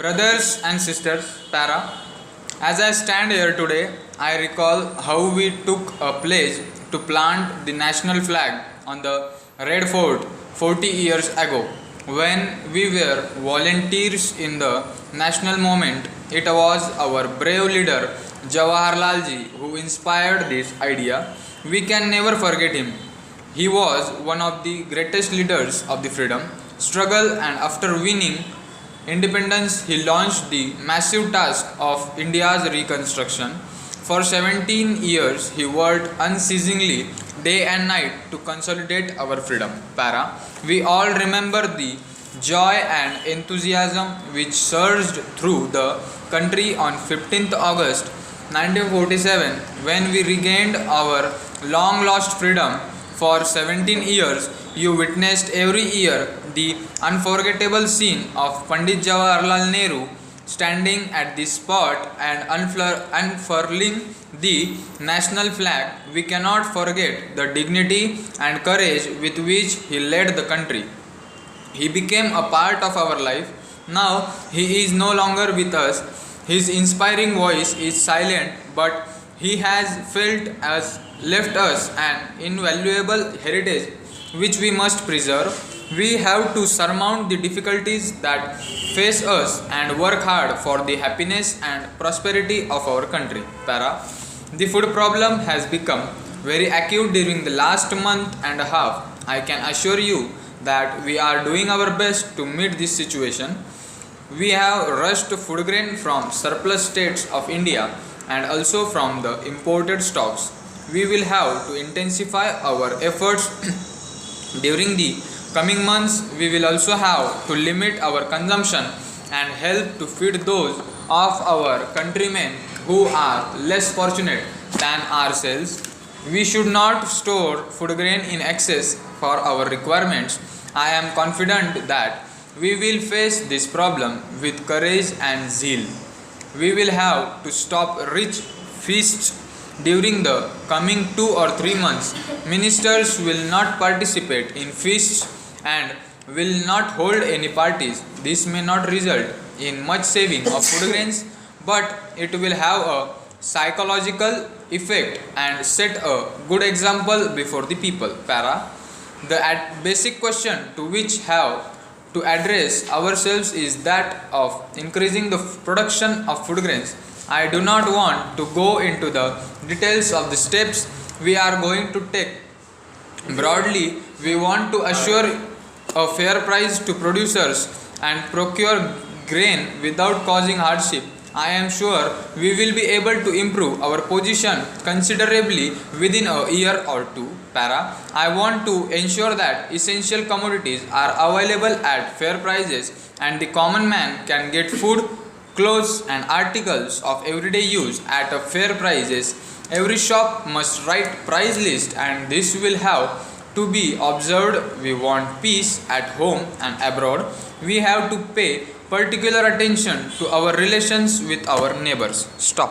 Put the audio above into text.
Brothers and sisters, Para, as I stand here today, I recall how we took a pledge to plant the national flag on the Red Fort 40 years ago. When we were volunteers in the national movement, it was our brave leader Jawaharlal ji who inspired this idea. We can never forget him. He was one of the greatest leaders of the freedom struggle, and after winning independence, he launched the massive task of India's reconstruction. For 17 years, he worked unceasingly, day and night, to consolidate our freedom. Para, we all remember the joy and enthusiasm which surged through the country on 15th August 1947 when we regained our long lost freedom. For 17 years, you witnessed every year the unforgettable scene of Pandit Jawaharlal Nehru standing at the spot and unfurling the national flag. We cannot forget the dignity and courage with which he led the country. He became a part of our life. Now he is no longer with us. His inspiring voice is silent, but he has left us an invaluable heritage which we must preserve. We have to surmount the difficulties that face us and work hard for the happiness and prosperity of our country. Para, the food problem has become very acute during the last month and a half. I can assure you that we are doing our best to meet this situation. We have rushed food grain from surplus states of India and also from the imported stocks. We will have to intensify our efforts during the coming months. We will also have to limit our consumption and help to feed those of our countrymen who are less fortunate than ourselves. We should not store food grain in excess for our requirements. I am confident that we will face this problem with courage and zeal. We will have to stop rich feasts during the coming 2 or 3 months. Ministers will not participate in feasts and will not hold any parties. This may not result in much saving of food grains, but it will have a psychological effect and set a good example before the people. Para, the basic question to which have to address ourselves is that of increasing the production of food grains. I do not want to go into the details of the steps we are going to take. Broadly, we want to assure a fair price to producers and procure grain without causing hardship. I am sure we will be able to improve our position considerably within a year or two. Para, I want to ensure that essential commodities are available at fair prices and the common man can get food, clothes and articles of everyday use at a fair prices. Every shop must write price list and this will have to be observed. We want peace at home and abroad. We have to pay particular attention to our relations with our neighbors. Stop.